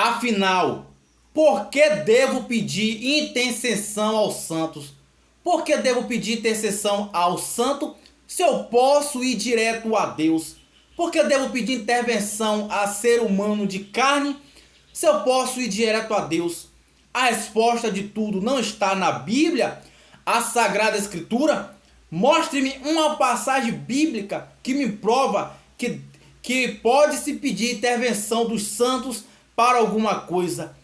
Afinal, por que devo pedir intercessão aos santos? Por que devo pedir intercessão ao santo se eu posso ir direto a Deus? Por que devo pedir intervenção a ser humano de carne se eu posso ir direto a Deus? A resposta de tudo não está na Bíblia, a Sagrada Escritura. Mostre-me uma passagem bíblica que me prova que pode-se pedir intervenção dos santos para alguma coisa.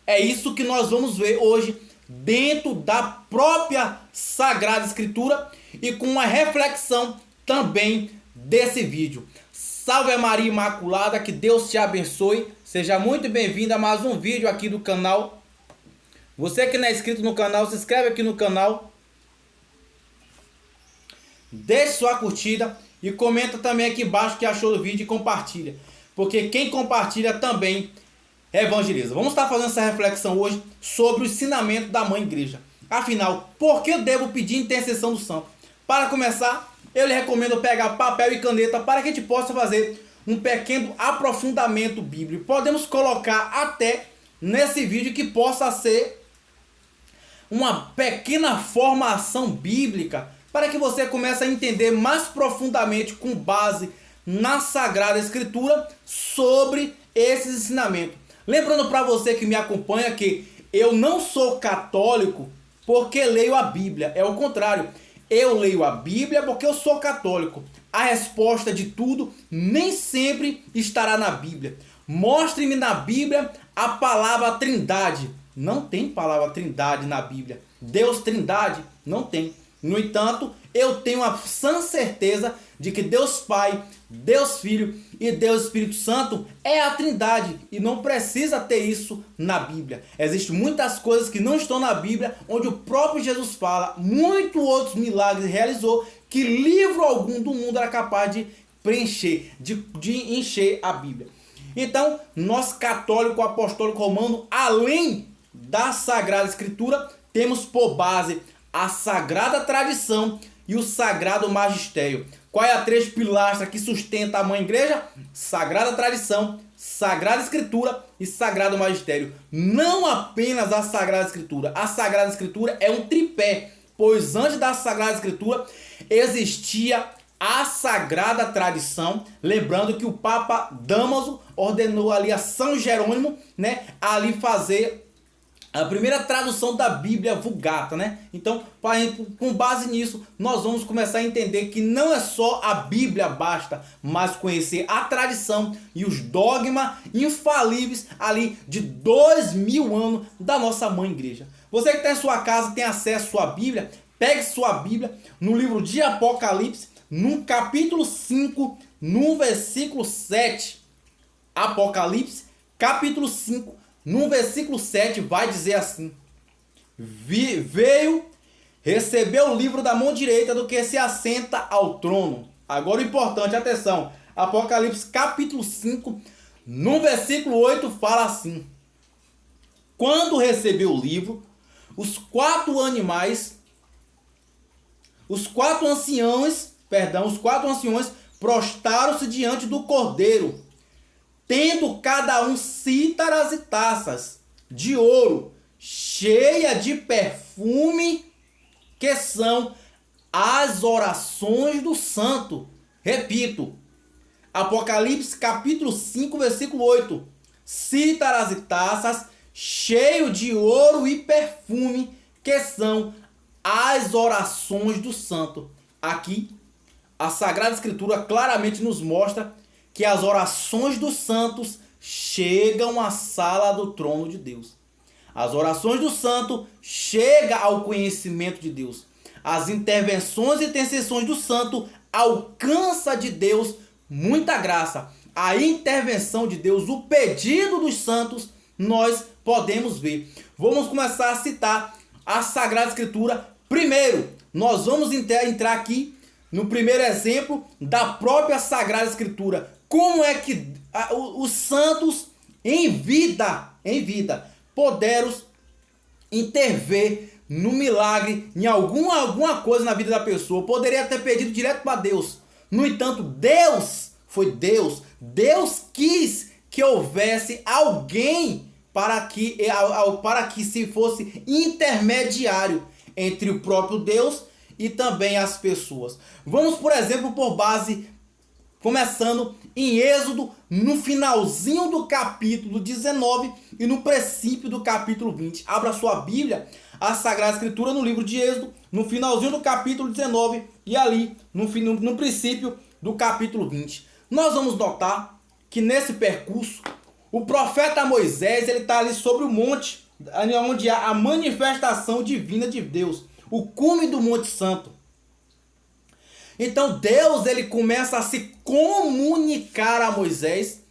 É isso que nós vamos ver hoje dentro da própria Sagrada Escritura e com uma reflexão também desse vídeo. Salve Maria Imaculada, que Deus te abençoe. Seja muito bem-vindo a mais um vídeo aqui do canal. Você que não é inscrito no canal, se inscreve aqui no canal. Deixe sua curtida e comenta também aqui embaixo o que achou do vídeo e compartilha. Porque quem compartilha também evangeliza. Vamos estar fazendo essa reflexão hoje sobre o ensinamento da Mãe Igreja. Afinal, por que eu devo pedir intercessão do santo? Para começar, eu lhe recomendo pegar papel e caneta para que a gente possa fazer um pequeno aprofundamento bíblico. Podemos colocar até nesse vídeo que possa ser uma pequena formação bíblica para que você comece a entender mais profundamente, com base na Sagrada Escritura, sobre esses ensinamentos. Lembrando para você que me acompanha que eu não sou católico porque leio a Bíblia. É o contrário. Eu leio a Bíblia porque eu sou católico. A resposta de tudo nem sempre estará na Bíblia. Mostre-me na Bíblia a palavra Trindade. Não tem palavra Trindade na Bíblia. Deus Trindade não tem. No entanto, eu tenho a sã certeza de que Deus Pai, Deus Filho e Deus Espírito Santo é a Trindade e não precisa ter isso na Bíblia. Existem muitas coisas que não estão na Bíblia, onde o próprio Jesus fala, muitos outros milagres realizou, que livro algum do mundo era capaz de preencher, de encher a Bíblia. Então, nós católico apostólico romano, além da Sagrada Escritura, temos por base a Sagrada Tradição e o Sagrado Magistério. Qual é a três pilastras que sustenta a Mãe Igreja? Sagrada Tradição, Sagrada Escritura e Sagrado Magistério. Não apenas a Sagrada Escritura. A Sagrada Escritura é um tripé, pois antes da Sagrada Escritura existia a Sagrada Tradição. Lembrando que o Papa Dámaso ordenou ali a São Jerônimo, né, ali fazer a primeira tradução da Bíblia Vulgata, né? Então, com base nisso, nós vamos começar a entender que não é só a Bíblia basta, mas conhecer a tradição e os dogmas infalíveis ali de 2000 anos da nossa Mãe Igreja. Você que está em sua casa, tem acesso à sua Bíblia, pegue sua Bíblia no livro de Apocalipse, no capítulo 5, no versículo 7. Apocalipse, capítulo 5, no versículo 7 vai dizer assim: veio, recebeu o livro da mão direita do que se assenta ao trono. Agora o importante, atenção, Apocalipse capítulo 5, no versículo 8 fala assim: quando recebeu o livro, os quatro anciões prostaram-se diante do Cordeiro, tendo cada um cítaras e taças de ouro, cheia de perfume, que são as orações do santo. Repito, Apocalipse capítulo 5, versículo 8. Cítaras e taças, cheio de ouro e perfume, que são as orações do santo. Aqui, a Sagrada Escritura claramente nos mostra que as orações dos santos chegam à sala do trono de Deus. As orações do santo chegam ao conhecimento de Deus. As intervenções e intercessões do santo alcançam de Deus muita graça. A intervenção de Deus, o pedido dos santos, nós podemos ver. Vamos começar a citar a Sagrada Escritura. Primeiro, nós vamos entrar aqui no primeiro exemplo da própria Sagrada Escritura. Como é que os santos em vida puderam intervir no milagre, em alguma coisa na vida da pessoa? Poderia ter pedido direto para Deus. No entanto, Deus quis que houvesse alguém para que se fosse intermediário entre o próprio Deus e também as pessoas. Vamos, por exemplo, por base, começando em Êxodo, no finalzinho do capítulo 19 e no princípio do capítulo 20. Abra sua Bíblia, a Sagrada Escritura, no livro de Êxodo, no finalzinho do capítulo 19 e ali no princípio do capítulo 20. Nós vamos notar que nesse percurso, o profeta Moisés, ele está ali sobre o monte, onde há a manifestação divina de Deus, o cume do Monte Santo. Então Deus, ele começa a se comunicar a Moisés,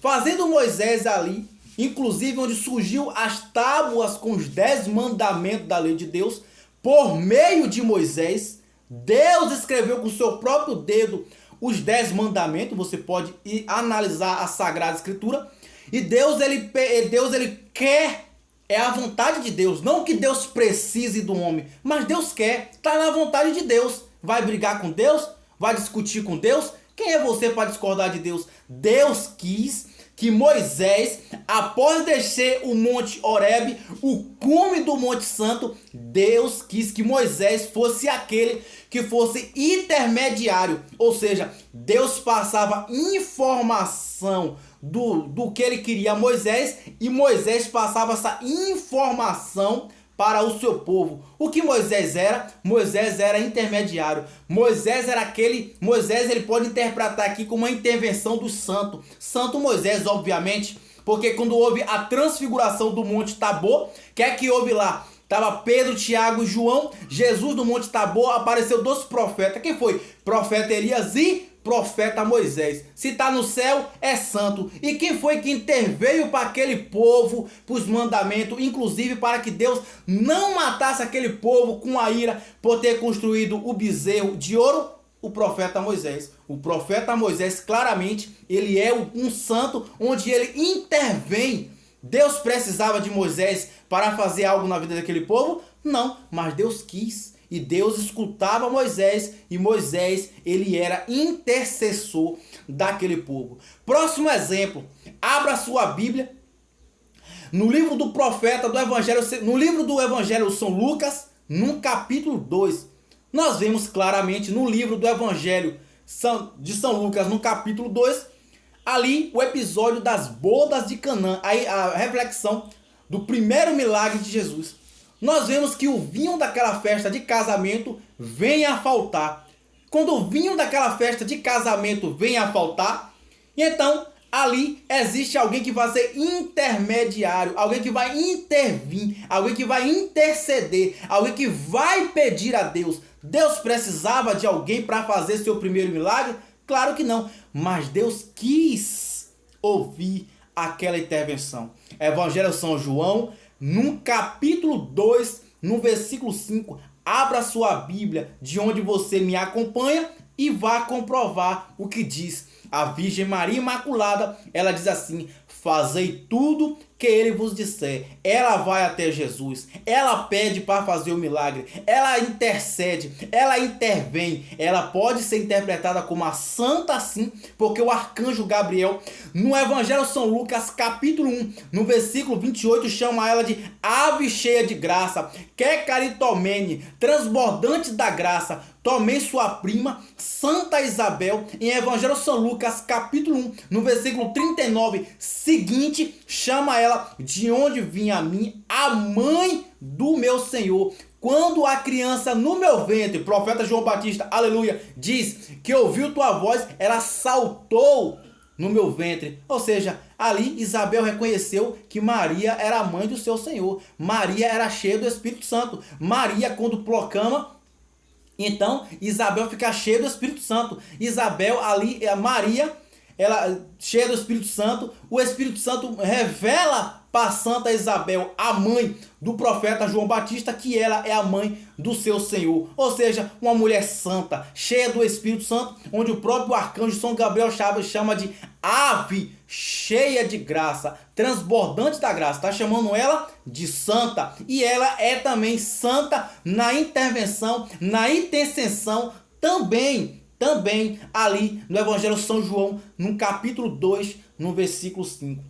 fazendo Moisés ali, inclusive onde surgiu as tábuas com os 10 mandamentos da lei de Deus, por meio de Moisés. Deus escreveu com o seu próprio dedo os 10 mandamentos. Você pode ir analisar a Sagrada Escritura. E Deus ele quer, é a vontade de Deus, não que Deus precise do homem, mas Deus quer, está na vontade de Deus. Vai brigar com Deus? Vai discutir com Deus? Quem é você para discordar de Deus? Deus quis que Moisés, após descer o Monte Horebe, o cume do Monte Santo, Deus quis que Moisés fosse aquele que fosse intermediário. Ou seja, Deus passava informação do que ele queria a Moisés, e Moisés passava essa informação para o seu povo. O que Moisés era? Moisés era intermediário. Moisés ele pode interpretar aqui como uma intervenção do santo. Santo Moisés, obviamente, porque quando houve a transfiguração do Monte Tabor, que é que houve lá? Estava Pedro, Tiago e João, Jesus no Monte Tabor, apareceu 2 profetas. Quem foi? Profeta Elias e profeta Moisés. Se está no céu, é santo. E quem foi que interveio para aquele povo, para os mandamentos, inclusive para que Deus não matasse aquele povo com a ira por ter construído o bezerro de ouro? O profeta Moisés. O profeta Moisés, claramente, ele é um santo onde ele intervém. Deus precisava de Moisés para fazer algo na vida daquele povo? Não, mas Deus quis. E Deus escutava Moisés, e Moisés, ele era intercessor daquele povo. Próximo exemplo, abra sua Bíblia no livro do profeta do Evangelho, no livro do Evangelho São Lucas, no capítulo 2. Nós vemos claramente no livro do Evangelho de São Lucas, no capítulo 2, ali o episódio das bodas de Canaã, aí a reflexão do primeiro milagre de Jesus. Nós vemos que o vinho daquela festa de casamento vem a faltar. Quando o vinho daquela festa de casamento vem a faltar, então ali existe alguém que vai ser intermediário, alguém que vai intervir, alguém que vai interceder, alguém que vai pedir a Deus. Deus precisava de alguém para fazer seu primeiro milagre? Claro que não, mas Deus quis ouvir aquela intervenção. Evangelho de São João, no capítulo 2, no versículo 5, abra sua Bíblia de onde você me acompanha e vá comprovar o que diz. A Virgem Maria Imaculada, ela diz assim: fazei tudo que ele vos disser. Ela vai até Jesus, ela pede para fazer o milagre, ela intercede, ela intervém. Ela pode ser interpretada como a santa, sim, porque o arcanjo Gabriel, no Evangelho de São Lucas, capítulo 1, no versículo 28, chama ela de ave cheia de graça, que caritomene, transbordante da graça. Tomei sua prima, Santa Isabel, em Evangelho de São Lucas, capítulo 1, no versículo 39, seguinte, chama ela de onde vinha a mim a mãe do meu Senhor. Quando a criança no meu ventre, profeta João Batista, aleluia, diz que ouviu tua voz, ela saltou no meu ventre. Ou seja, ali Isabel reconheceu que Maria era a mãe do seu Senhor. Maria era cheia do Espírito Santo. Maria, quando proclama, então Isabel fica cheia do Espírito Santo. Isabel ali, Maria, ela cheia do Espírito Santo. O Espírito Santo revela para Santa Isabel, a mãe do profeta João Batista, que ela é a mãe do seu Senhor. Ou seja, uma mulher santa, cheia do Espírito Santo, onde o próprio arcanjo São Gabriel chama de ave cheia de graça, transbordante da graça. Está chamando ela de santa. E ela é também santa na intervenção, na intercessão também ali no Evangelho de São João, no capítulo 2, no versículo 5.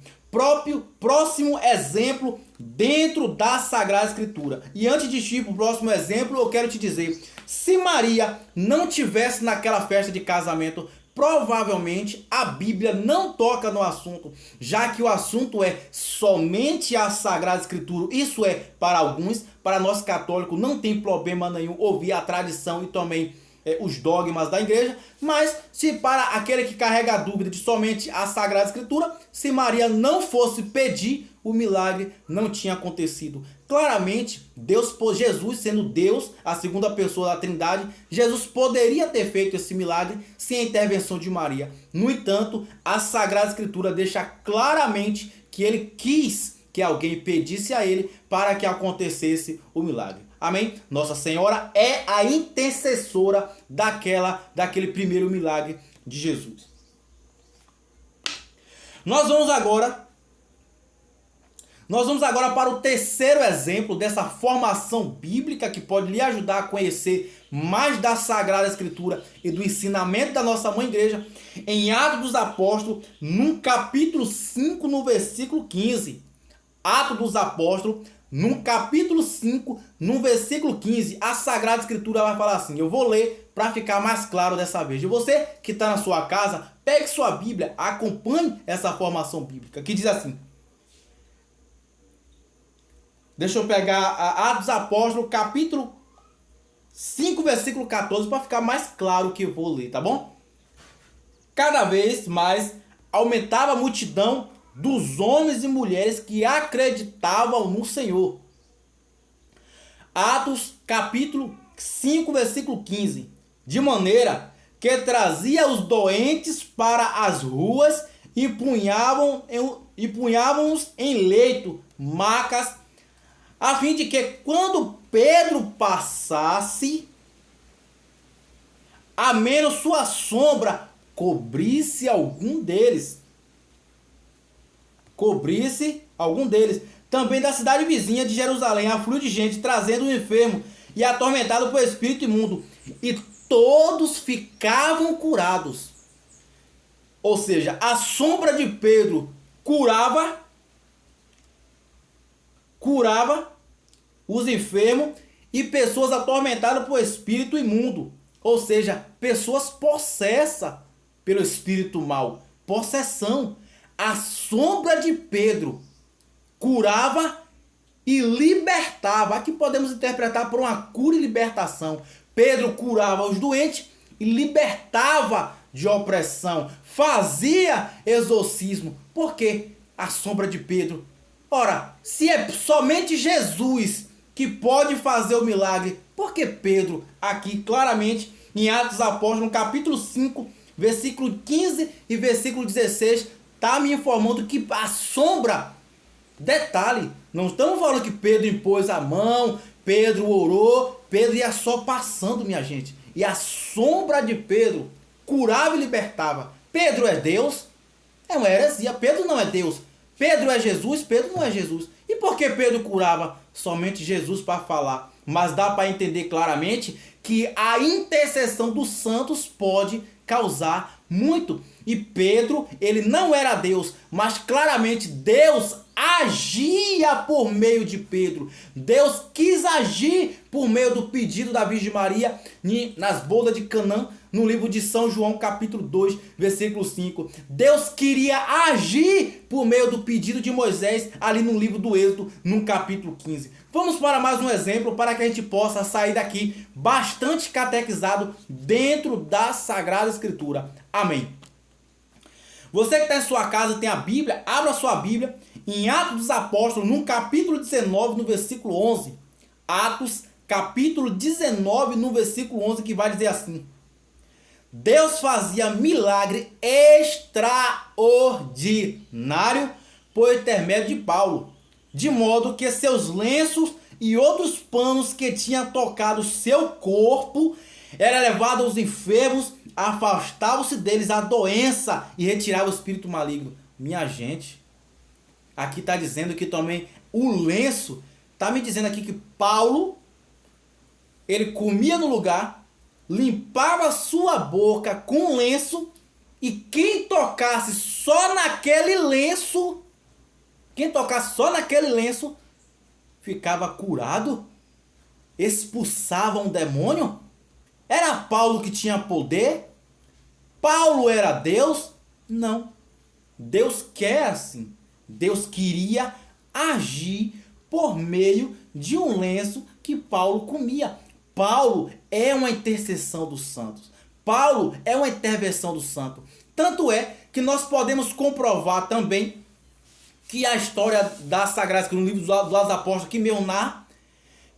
Próximo exemplo dentro da Sagrada Escritura. E antes de ir para o próximo exemplo, eu quero te dizer, se Maria não tivesse naquela festa de casamento, provavelmente a Bíblia não toca no assunto, já que o assunto é somente a Sagrada Escritura. Isso é para alguns, para nós católicos não tem problema nenhum ouvir a tradição e também os dogmas da igreja, mas se para aquele que carrega a dúvida de somente a Sagrada Escritura, se Maria não fosse pedir, o milagre não tinha acontecido. Claramente, Jesus sendo Deus, a segunda pessoa da Trindade, Jesus poderia ter feito esse milagre sem a intervenção de Maria. No entanto, a Sagrada Escritura deixa claramente que ele quis que alguém pedisse a ele para que acontecesse o milagre. Amém? Nossa Senhora é a intercessora daquele primeiro milagre de Jesus. Nós vamos agora para o terceiro exemplo dessa formação bíblica que pode lhe ajudar a conhecer mais da Sagrada Escritura e do ensinamento da nossa Mãe Igreja, em Atos dos Apóstolos, no capítulo 5, no versículo 15. Atos dos Apóstolos, no capítulo 5, no versículo 15, a Sagrada Escritura vai falar assim, eu vou ler para ficar mais claro dessa vez. E você que está na sua casa, pegue sua Bíblia, acompanhe essa formação bíblica, que diz assim. Deixa eu pegar Atos dos Apóstolos, capítulo 5, versículo 14, para ficar mais claro o que eu vou ler, tá bom? Cada vez mais aumentava a multidão dos homens e mulheres que acreditavam no Senhor. Atos, capítulo 5, versículo 15. De maneira que trazia os doentes para as ruas e punhavam-os em leito, macas, a fim de que quando Pedro passasse, a menos sua sombra cobrisse algum deles. Também da cidade vizinha de Jerusalém afluiu de gente, trazendo o enfermo e atormentado por espírito imundo, e todos ficavam curados. Ou seja, a sombra de Pedro curava os enfermos e pessoas atormentadas por espírito imundo. Ou seja, pessoas possessas pelo espírito mal. Possessão. A sombra de Pedro curava e libertava. Aqui podemos interpretar por uma cura e libertação. Pedro curava os doentes e libertava de opressão. Fazia exorcismo. Por quê? A sombra de Pedro. Ora, se é somente Jesus que pode fazer o milagre, por que Pedro, aqui claramente em Atos dos Apóstolos, no capítulo 5, versículo 15 e versículo 16, está me informando que a sombra, detalhe, não estamos falando que Pedro impôs a mão, Pedro orou, Pedro ia só passando, minha gente. E a sombra de Pedro curava e libertava. Pedro é Deus? É uma heresia. Pedro não é Deus. Pedro é Jesus? Pedro não é Jesus. E por que Pedro curava? Somente Jesus para falar. Mas dá para entender claramente que a intercessão dos santos pode causar muito. E Pedro, ele não era Deus, mas claramente Deus agia por meio de Pedro. Deus quis agir por meio do pedido da Virgem Maria nas bodas de Canaã, no livro de São João, capítulo 2, versículo 5. Deus queria agir por meio do pedido de Moisés, ali no livro do Êxodo, no capítulo 15. Vamos para mais um exemplo, para que a gente possa sair daqui bastante catequizado dentro da Sagrada Escritura. Amém. Você que está em sua casa, tem a Bíblia, abra sua Bíblia em Atos dos Apóstolos, no capítulo 19, no versículo 11. Atos, capítulo 19, no versículo 11, que vai dizer assim: Deus fazia milagre extraordinário por intermédio de Paulo, de modo que seus lenços e outros panos que tinham tocado seu corpo eram levados aos enfermos, afastavam-se deles a doença e retiravam o espírito maligno. Minha gente, aqui está dizendo que também o lenço, está me dizendo aqui que Paulo, ele comia no lugar, limpava sua boca com lenço E quem tocasse só naquele lenço, ficava curado, expulsava um demônio. Era Paulo que tinha poder? Paulo era Deus? Não. Deus quer assim. Deus queria agir por meio de um lenço que Paulo comia. Paulo é uma intercessão dos santos. Paulo é uma intervenção do santo. Tanto é que nós podemos comprovar também que a história da Sagrada Escritura, no livro dos Apóstolos, que meu narra,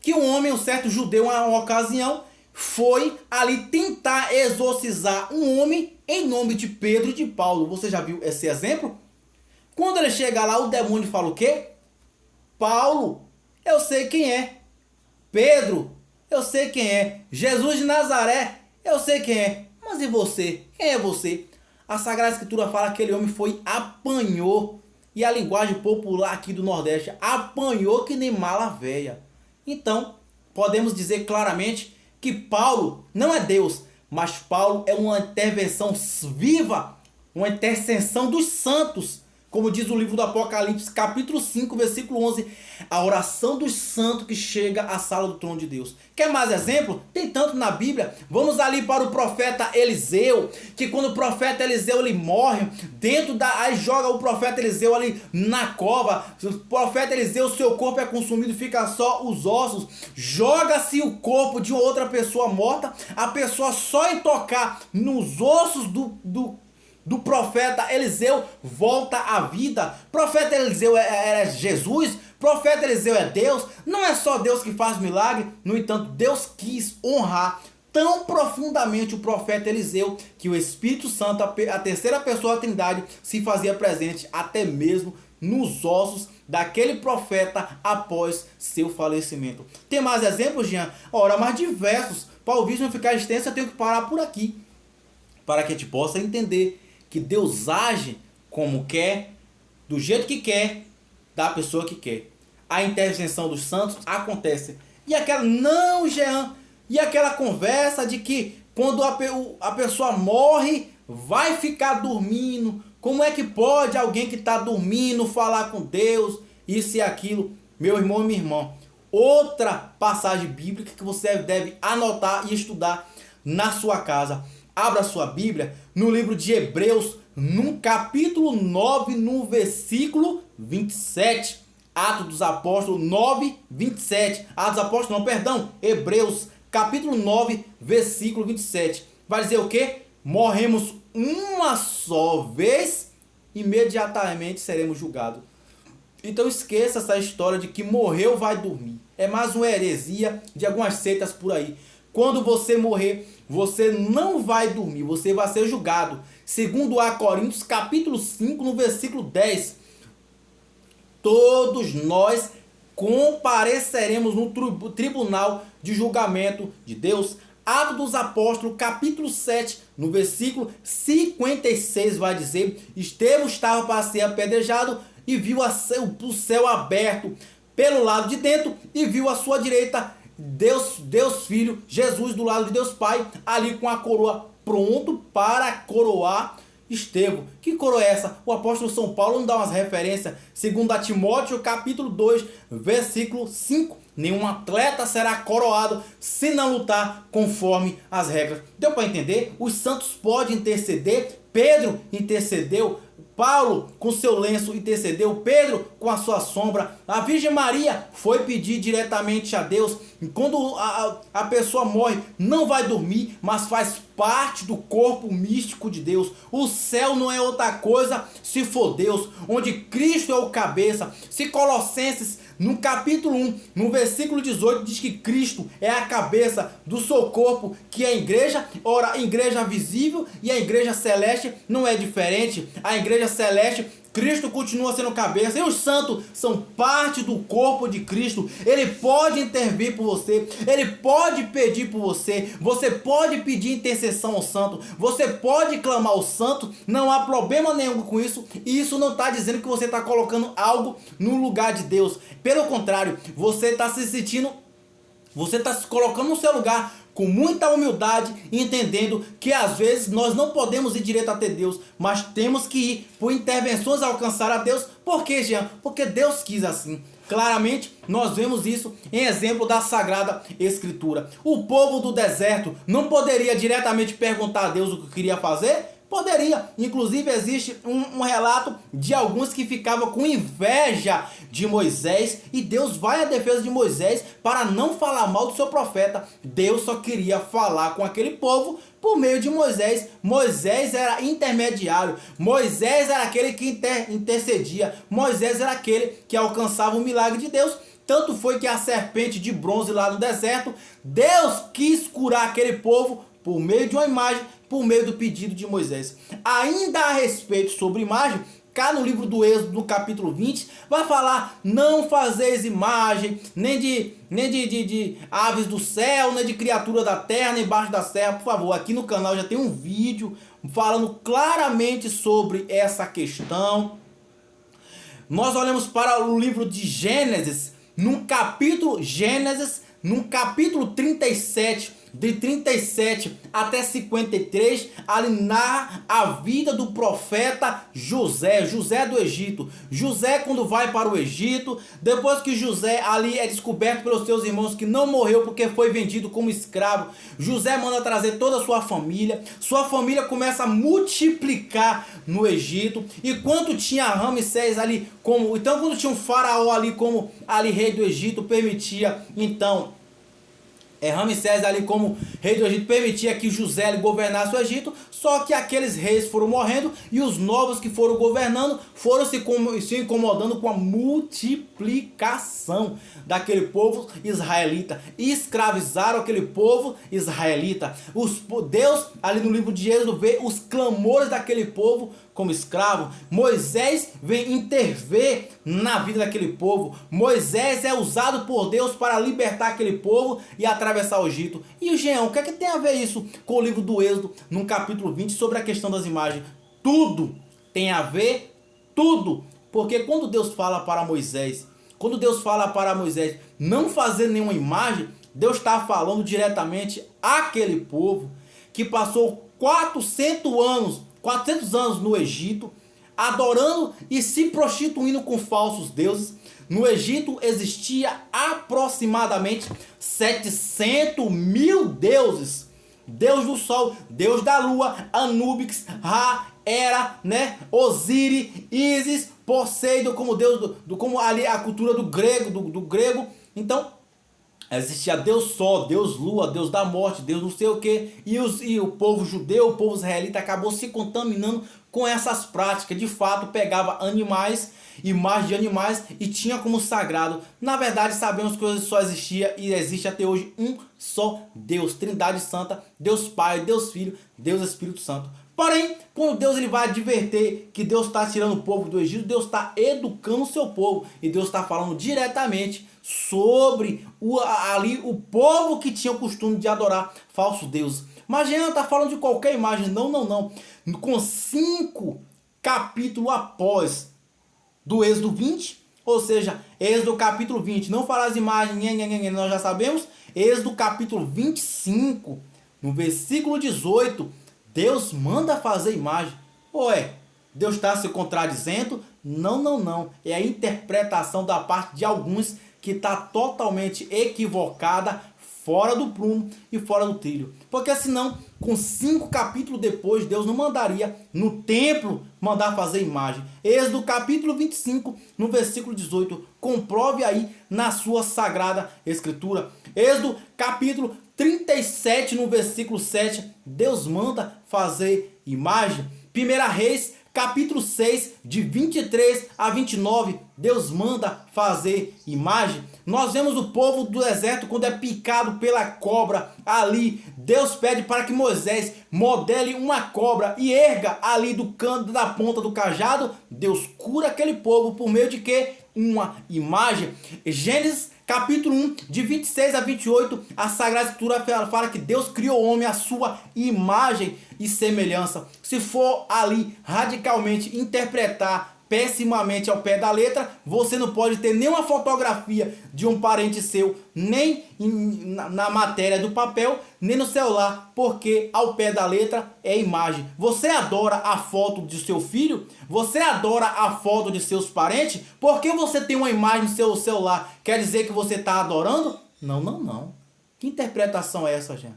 que um homem, um certo judeu, uma ocasião, foi ali tentar exorcizar um homem em nome de Pedro e de Paulo. Você já viu esse exemplo? Quando ele chega lá, o demônio fala o quê? Paulo, eu sei quem é. Pedro, eu sei quem é. Jesus de Nazaré, eu sei quem é. Mas e você? Quem é você? A Sagrada Escritura fala que aquele homem apanhou. E a linguagem popular aqui do Nordeste, apanhou que nem mala véia. Então, podemos dizer claramente que Paulo não é Deus, mas Paulo é uma intervenção viva, uma intercessão dos santos. Como diz o livro do Apocalipse, capítulo 5, versículo 11, a oração dos santos que chega à sala do trono de Deus. Quer mais exemplo? Tem tanto na Bíblia. Vamos ali para o profeta Eliseu, que quando o profeta Eliseu ele morre, aí joga o profeta Eliseu ali na cova. O profeta Eliseu, seu corpo é consumido, fica só os ossos. Joga-se o corpo de outra pessoa morta, a pessoa só em tocar nos ossos do profeta Eliseu volta à vida. Profeta Eliseu é Jesus, profeta Eliseu é Deus. Não é só Deus que faz milagre. No entanto, Deus quis honrar tão profundamente o profeta Eliseu que o Espírito Santo, a terceira pessoa da Trindade, se fazia presente até mesmo nos ossos daquele profeta após seu falecimento. Tem mais exemplos, Jean? Ora, mais diversos. Para o vídeo não ficar extenso, eu tenho que parar por aqui, para que a gente possa entender que Deus age como quer, do jeito que quer, da pessoa que quer. A intervenção dos santos acontece. E aquela, não, Jean, e aquela conversa de que quando a pessoa morre, vai ficar dormindo. Como é que pode alguém que está dormindo falar com Deus, isso e aquilo? Meu irmão e minha irmã, outra passagem bíblica que você deve anotar e estudar na sua casa. Abra sua Bíblia no livro de Hebreus, no capítulo 9, no versículo 27. Atos dos Apóstolos 9, 27. Atos dos Apóstolos, não, perdão. Hebreus, capítulo 9, versículo 27. Vai dizer o quê? Morremos uma só vez, imediatamente seremos julgados. Então esqueça essa história de que morreu vai dormir. É mais uma heresia de algumas seitas por aí. Quando você morrer, você não vai dormir, você vai ser julgado. Segundo a Coríntios, capítulo 5, no versículo 10. Todos nós compareceremos no tribunal de julgamento de Deus. Atos dos Apóstolos, capítulo 7, no versículo 56, vai dizer: Estevão estava para ser apedrejado e viu o céu aberto pelo lado de dentro e viu à sua direita Deus Filho, Jesus do lado de Deus Pai, ali com a coroa pronto para coroar Estevão. Que coroa é essa? O apóstolo São Paulo não dá umas referências. Segundo a Timóteo, capítulo 2, versículo 5. Nenhum atleta será coroado se não lutar conforme as regras. Deu para entender? Os santos podem interceder. Pedro intercedeu. Paulo com seu lenço intercedeu, Pedro com a sua sombra, a Virgem Maria foi pedir diretamente a Deus. E quando a pessoa morre, não vai dormir, mas faz parte do corpo místico de Deus. O céu não é outra coisa se for Deus, onde Cristo é o cabeça. Se Colossenses, no capítulo 1, no versículo 18, diz que Cristo é a cabeça do seu corpo, que é a igreja. Ora, a igreja visível e a igreja celeste não é diferente. A igreja celeste, Cristo continua sendo cabeça, e os santos são parte do corpo de Cristo. Ele pode intervir por você, ele pode pedir por você, você pode pedir intercessão ao santo, você pode clamar ao santo, não há problema nenhum com isso. E isso não está dizendo que você está colocando algo no lugar de Deus. Pelo contrário, você está se sentindo, você está se colocando no seu lugar com muita humildade, entendendo que às vezes nós não podemos ir direto até Deus, mas temos que ir por intervenções a alcançar a Deus. Por quê, Jean? Porque Deus quis assim. Claramente, nós vemos isso em exemplo da Sagrada Escritura. O povo do deserto não poderia diretamente perguntar a Deus o que queria fazer? Poderia. Inclusive existe um relato de alguns que ficavam com inveja de Moisés, e Deus vai à defesa de Moisés para não falar mal do seu profeta. Deus só queria falar com aquele povo por meio de Moisés. Moisés era intermediário, Moisés era aquele que intercedia, Moisés era aquele que alcançava o milagre de Deus. Tanto foi que a serpente de bronze lá no deserto, Deus quis curar aquele povo por meio de uma imagem, por meio do pedido de Moisés. Ainda a respeito sobre imagem, cá no livro do Êxodo, no capítulo 20, vai falar: não fazeis imagem, nem de aves do céu, nem de criatura da terra, nem embaixo da terra. Por favor, aqui no canal já tem um vídeo falando claramente sobre essa questão. Nós olhamos para o livro de Gênesis, no capítulo 37, de 37 até 53, ali narra a vida do profeta José do Egito. José, quando vai para o Egito, depois que José ali é descoberto pelos seus irmãos que não morreu porque foi vendido como escravo, José manda trazer toda a sua família começa a multiplicar no Egito. E quando tinha Ramsés ali quando tinha um faraó ali como ali rei do Egito, permitia então Ramsés ali como rei do Egito, permitia que José governasse o Egito. Só que aqueles reis foram morrendo e os novos que foram governando foram se incomodando com a multiplicação daquele povo israelita, e escravizaram aquele povo israelita. Deus ali no livro de Êxodo vê os clamores daquele povo como escravo. Moisés vem intervir na vida daquele povo. Moisés é usado por Deus para libertar aquele povo e atravessar o Egito. E o Jean, o que é que tem a ver isso com o livro do Êxodo, no capítulo 20, sobre a questão das imagens? Tudo tem a ver, tudo. Porque quando Deus fala para Moisés, não fazer nenhuma imagem, Deus está falando diretamente àquele povo que passou 400 anos no Egito, adorando e se prostituindo com falsos deuses. No Egito existia aproximadamente 700 mil deuses. Deus do sol, Deus da lua, Anubis, Ra, Hera, Osíris, Ísis, Poseidon, como Deus como ali a cultura do grego. Então existia Deus Sol, Deus Lua, Deus da morte, Deus não sei o que. E o povo judeu, o povo israelita acabou se contaminando com essas práticas. De fato, pegava animais, imagens de animais, e tinha como sagrado. Na verdade, sabemos que só existia e existe até hoje um só Deus, Trindade Santa, Deus Pai, Deus Filho, Deus Espírito Santo. Porém, quando Deus ele vai adverter que Deus está tirando o povo do Egito, Deus está educando o seu povo. E Deus está falando diretamente sobre o povo que tinha o costume de adorar falsos deuses. Mas Jean está falando de qualquer imagem. Não. Com 5 capítulos após do Êxodo 20, ou seja, Êxodo capítulo 20, não falar as imagens, nós já sabemos. Êxodo capítulo 25, no versículo 18, Deus manda fazer imagem. Ué, Deus está se contradizendo? Não. É a interpretação da parte de alguns que está totalmente equivocada, fora do prumo e fora do trilho. Porque senão, com 5 capítulos depois, Deus não mandaria no templo mandar fazer imagem. Êxodo capítulo 25, no versículo 18. Comprove aí na sua Sagrada Escritura. Êxodo capítulo 37, no versículo 7. Deus manda fazer imagem. 1 Reis capítulo 6, de 23 a 29, Deus manda fazer imagem. Nós vemos o povo do deserto quando é picado pela cobra ali. Deus pede para que Moisés modele uma cobra e erga ali do canto da ponta do cajado. Deus cura aquele povo por meio de quê? Uma imagem. Gênesis capítulo 1, de 26 a 28, a Sagrada Escritura fala que Deus criou o homem à sua imagem e semelhança. Se for ali radicalmente interpretar pessimamente ao pé da letra, você não pode ter nenhuma fotografia de um parente seu, nem na matéria do papel, nem no celular, porque ao pé da letra é imagem. Você adora a foto de seu filho? Você adora a foto de seus parentes? Porque você tem uma imagem no seu celular, quer dizer que você está adorando? Não, não, não. Que interpretação é essa, gente?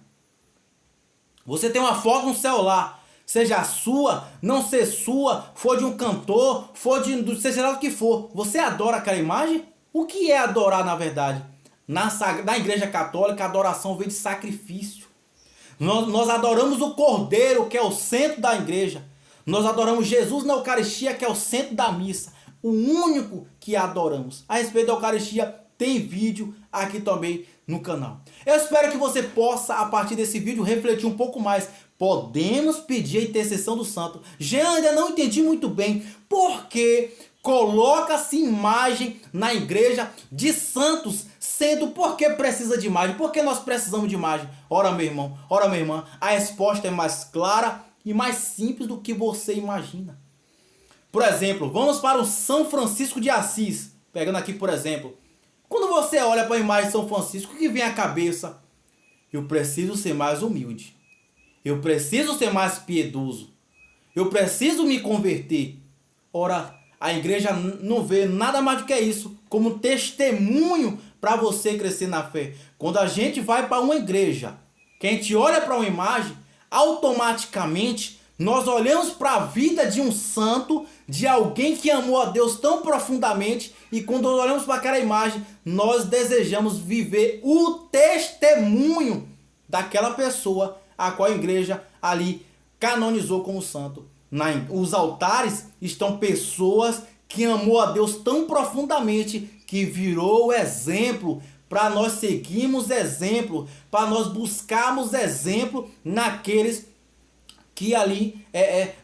Você tem uma foto no celular, seja sua, não ser sua, for de um cantor, seja lá o que for, você adora aquela imagem? O que é adorar na verdade? Na igreja católica, a adoração vem de sacrifício. Nós adoramos o Cordeiro, que é o centro da igreja. Nós adoramos Jesus na Eucaristia, que é o centro da missa. O único que adoramos. A respeito da Eucaristia, tem vídeo aqui também no canal. Eu espero que você possa, a partir desse vídeo, refletir um pouco mais. Podemos pedir a intercessão do santo. Já ainda não entendi muito bem por que coloca-se imagem na igreja de santos, sendo porque precisa de imagem. Por que nós precisamos de imagem? Ora, meu irmão, ora, minha irmã, a resposta é mais clara e mais simples do que você imagina. Por exemplo, vamos para o São Francisco de Assis. Pegando aqui, por exemplo, quando você olha para a imagem de São Francisco, o que vem à cabeça? Eu preciso ser mais humilde. Eu preciso ser mais piedoso. Eu preciso me converter. Ora, a igreja não vê nada mais do que isso como testemunho para você crescer na fé. Quando a gente vai para uma igreja, que a gente olha para uma imagem, automaticamente nós olhamos para a vida de um santo, de alguém que amou a Deus tão profundamente, e quando nós olhamos para aquela imagem, nós desejamos viver o testemunho daquela pessoa a qual a igreja ali canonizou como santo. Os altares estão pessoas que amou a Deus tão profundamente que virou exemplo para nós seguirmos exemplo, para nós buscarmos exemplo naqueles que ali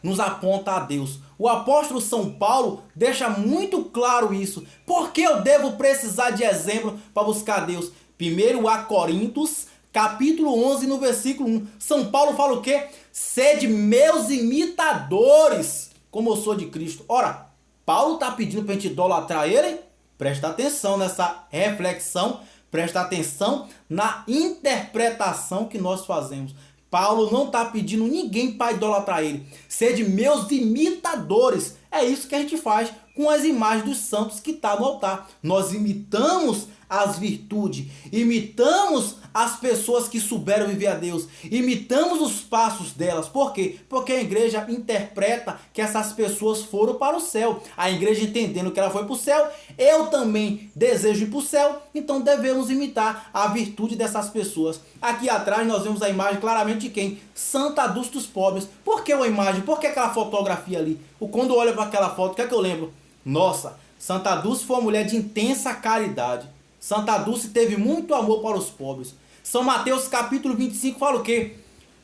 nos aponta a Deus. O apóstolo São Paulo deixa muito claro isso. Por que eu devo precisar de exemplo para buscar a Deus? 1 Coríntios, capítulo 11, no versículo 1. São Paulo fala o quê? Sede meus imitadores, como eu sou de Cristo. Ora, Paulo está pedindo para a gente idolatrar ele? Presta atenção nessa reflexão, presta atenção na interpretação que nós fazemos. Paulo não está pedindo ninguém para idolatrar ele. Sede meus imitadores. É isso que a gente faz com as imagens dos santos que estão no altar. Nós imitamos as virtudes, imitamos as pessoas que souberam viver a Deus, imitamos os passos delas. Por quê? Porque a igreja interpreta que essas pessoas foram para o céu. A igreja entendendo que ela foi para o céu, eu também desejo ir para o céu, então devemos imitar a virtude dessas pessoas. Aqui atrás nós vemos a imagem claramente de quem? Santa Dulce dos Pobres. Por que uma imagem? Por que aquela fotografia ali? Quando eu olho para aquela foto, o que é que eu lembro? Nossa, Santa Dulce foi uma mulher de intensa caridade. Santa Dulce teve muito amor para os pobres. São Mateus capítulo 25 fala o quê?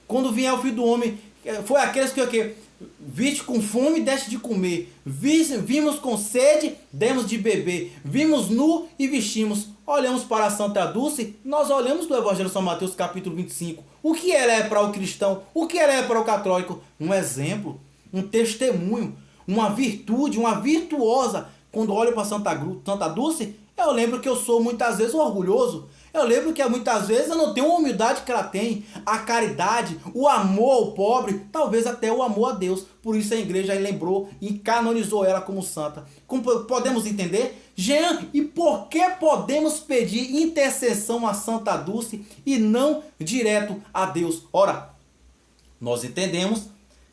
Quando vier o Filho do Homem, foi aqueles que o quê? Viste com fome, deste de comer. Vimos com sede, demos de beber. Vimos nu e vestimos. Olhamos para Santa Dulce, nós olhamos do Evangelho de São Mateus capítulo 25. O que ela é para o cristão? O que ela é para o católico? Um exemplo, um testemunho, uma virtude, uma virtuosa. Quando olho para Santa Dulce, eu lembro que eu sou muitas vezes orgulhoso. Eu lembro que muitas vezes eu não tenho a humildade que ela tem, a caridade, o amor ao pobre, talvez até o amor a Deus. Por isso a igreja lembrou e canonizou ela como santa. Como podemos entender? Jean, e por que podemos pedir intercessão a Santa Dulce e não direto a Deus? Ora, nós entendemos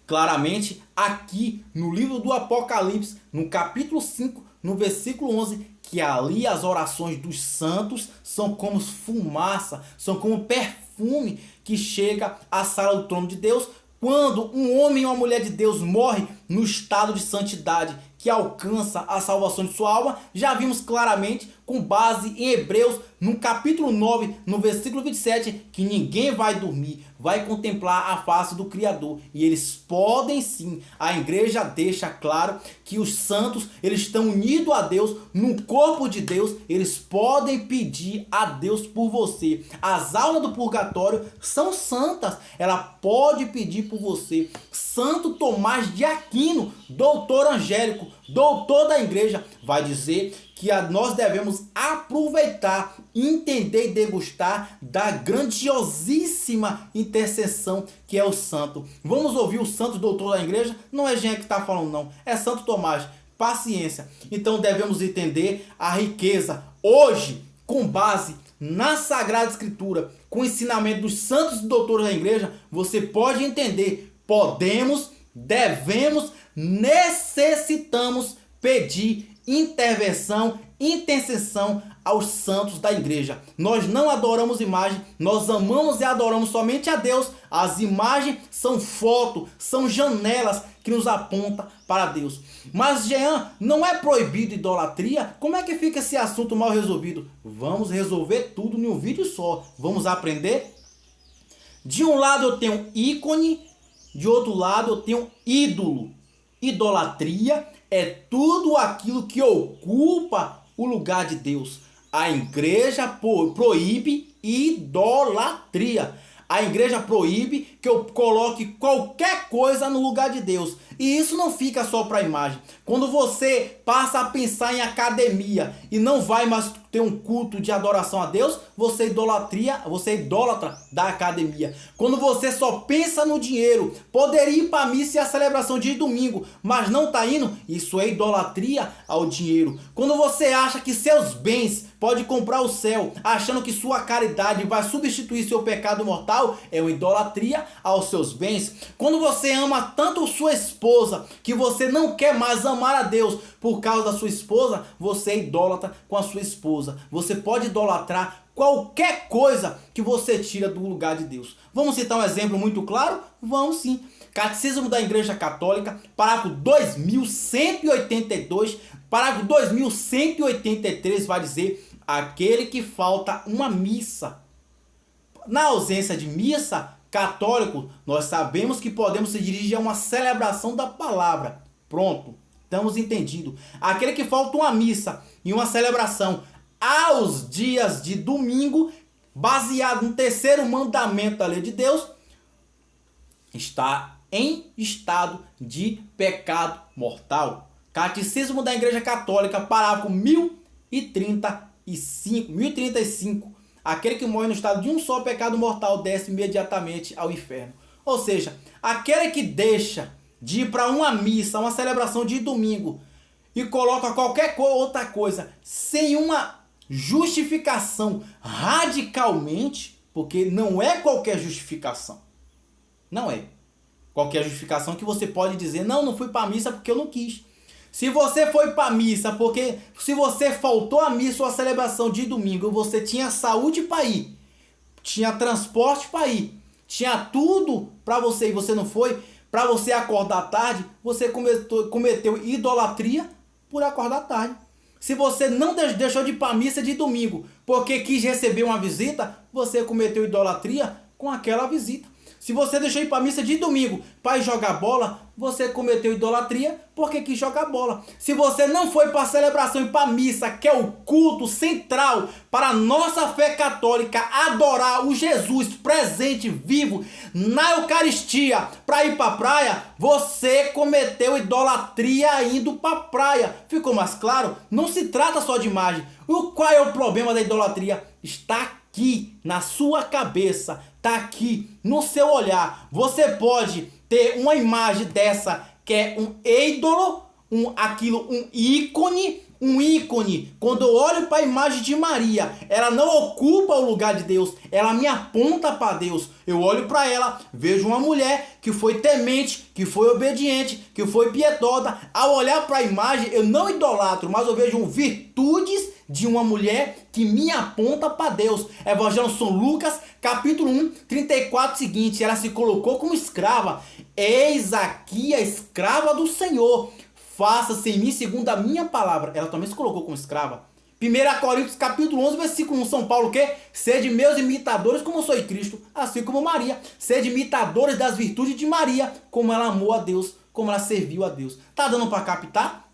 claramente aqui no livro do Apocalipse, no capítulo 5, no versículo 11, que ali as orações dos santos são como fumaça, são como perfume que chega à sala do trono de Deus, quando um homem ou uma mulher de Deus morre no estado de santidade, que alcança a salvação de sua alma. Já vimos claramente, com base em Hebreus, no capítulo 9, no versículo 27, que ninguém vai dormir, vai contemplar a face do Criador. E eles podem sim, a igreja deixa claro que os santos, eles estão unidos a Deus, no corpo de Deus, eles podem pedir a Deus por você. As almas do purgatório são santas, ela pode pedir por você. Santo Tomás de Aquino, doutor angélico, doutor da igreja, vai dizer que nós devemos aproveitar, entender e degustar da grandiosíssima intercessão que é o santo. Vamos ouvir o santo doutor da igreja? Não é gente que está falando não, é Santo Tomás. Paciência. Então devemos entender a riqueza hoje, com base na Sagrada Escritura, com o ensinamento dos santos e doutores da igreja, você pode entender, podemos, devemos, necessitamos pedir intervenção, intercessão aos santos da igreja. Nós não adoramos imagem, nós amamos e adoramos somente a Deus. As imagens são fotos, são janelas que nos apontam para Deus. Mas, Jean, não é proibido idolatria? Como é que fica esse assunto mal resolvido? Vamos resolver tudo em um vídeo só. Vamos aprender? De um lado eu tenho ícone, de outro lado eu tenho ídolo. Idolatria é tudo aquilo que ocupa o lugar de Deus. A igreja proíbe idolatria. A igreja proíbe que eu coloque qualquer coisa no lugar de Deus. E isso não fica só para a imagem. Quando você passa a pensar em academia e não vai mais ter um culto de adoração a Deus, você é idólatra da academia. Quando você só pensa no dinheiro, poderia ir para a missa e a celebração de domingo, mas não está indo, isso é idolatria ao dinheiro. Quando você acha que seus bens pode comprar o céu, achando que sua caridade vai substituir seu pecado mortal, é uma idolatria aos seus bens. Quando você ama tanto sua esposa que você não quer mais amar a Deus por causa da sua esposa, você é idólatra com a sua esposa. Você pode idolatrar qualquer coisa que você tira do lugar de Deus. Vamos citar um exemplo muito claro? Vamos sim. Catecismo da Igreja Católica, parágrafo 2182, parágrafo 2183 vai dizer: aquele que falta uma missa. Na ausência de missa, católico, nós sabemos que podemos se dirigir a uma celebração da palavra. Pronto, estamos entendidos. Aquele que falta uma missa e uma celebração aos dias de domingo, baseado no terceiro mandamento da lei de Deus, está em estado de pecado mortal. Catecismo da Igreja Católica, parágrafo 1035. Aquele que morre no estado de um só pecado mortal desce imediatamente ao inferno. Ou seja, aquele que deixa de ir para uma missa, uma celebração de domingo, e coloca qualquer outra coisa sem uma justificação radicalmente, porque não é qualquer justificação. Não é qualquer justificação que você pode dizer: não fui para a missa porque eu não quis. Se você foi para a missa porque se você faltou a missa ou a celebração de domingo, você tinha saúde para ir, tinha transporte para ir, tinha tudo para você e você não foi, para você acordar tarde, você cometeu idolatria por acordar tarde. Se você não deixou de ir para a missa de domingo porque quis receber uma visita, você cometeu idolatria com aquela visita. Se você deixou ir para a missa de domingo para ir jogar bola, você cometeu idolatria porque quis jogar bola. Se você não foi para a celebração e para a missa, que é o culto central para a nossa fé católica, adorar o Jesus presente, vivo, na Eucaristia, para ir para a praia, você cometeu idolatria indo para a praia. Ficou mais claro? Não se trata só de imagem. Qual é o problema da idolatria? Está aqui na sua cabeça, está aqui no seu olhar. Você pode ter uma imagem dessa que é um ídolo, um ícone. Quando eu olho para a imagem de Maria, ela não ocupa o lugar de Deus, ela me aponta para Deus. Eu olho para ela, vejo uma mulher que foi temente, que foi obediente, que foi piedosa. Ao olhar para a imagem, eu não idolatro, mas eu vejo virtudes de uma mulher que me aponta para Deus. Evangelho de São Lucas, capítulo 1, 34, seguinte: ela se colocou como escrava. Eis aqui a escrava do Senhor, faça-se em mim segundo a minha palavra. Ela também se colocou como escrava. 1 Coríntios capítulo 11, versículo 1, São Paulo, que sede meus imitadores como eu sou de Cristo, assim como Maria. Sede imitadores das virtudes de Maria, como ela amou a Deus, como ela serviu a Deus. Tá dando para captar?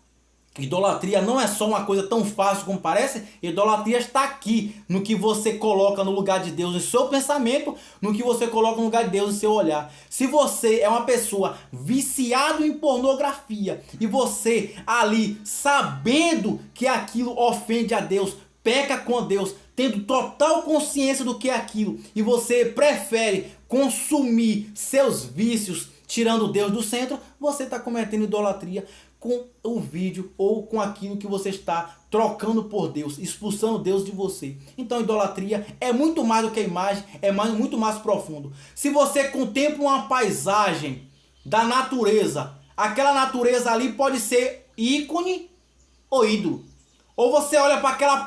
Idolatria não é só uma coisa tão fácil como parece. Idolatria está aqui, no que você coloca no lugar de Deus em seu pensamento, no que você coloca no lugar de Deus em seu olhar. Se você é uma pessoa viciado em pornografia e você ali sabendo que aquilo ofende a Deus, peca com Deus, tendo total consciência do que é aquilo, e você prefere consumir seus vícios tirando Deus do centro, você está cometendo idolatria com o vídeo ou com aquilo que você está trocando por Deus, expulsando Deus de você. Então idolatria é muito mais do que a imagem, muito mais profundo. Se você contempla uma paisagem da natureza, aquela natureza ali pode ser ícone ou ídolo. Ou você olha para aquela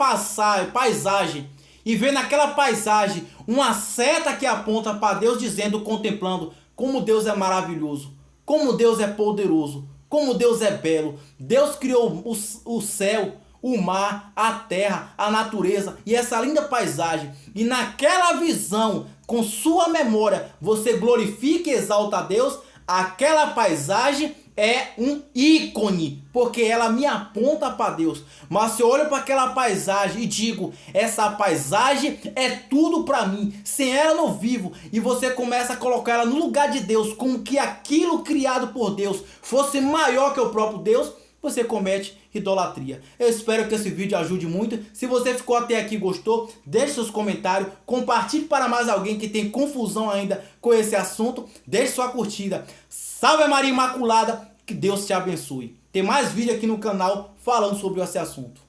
paisagem e vê naquela paisagem uma seta que aponta para Deus, dizendo, contemplando como Deus é maravilhoso, como Deus é poderoso, como Deus é belo. Deus criou o céu, o mar, a terra, a natureza e essa linda paisagem. E naquela visão, com sua memória, você glorifica e exalta a Deus. Aquela paisagem é um ícone, porque ela me aponta para Deus. Mas se eu olho para aquela paisagem e digo, essa paisagem é tudo para mim, sem ela não vivo, e você começa a colocar ela no lugar de Deus, como que aquilo criado por Deus fosse maior que o próprio Deus, você comete idolatria. Eu espero que esse vídeo ajude muito. Se você ficou até aqui e gostou, deixe seus comentários, compartilhe para mais alguém que tem confusão ainda com esse assunto, deixe sua curtida. Salve Maria Imaculada, que Deus te abençoe. Tem mais vídeo aqui no canal falando sobre esse assunto.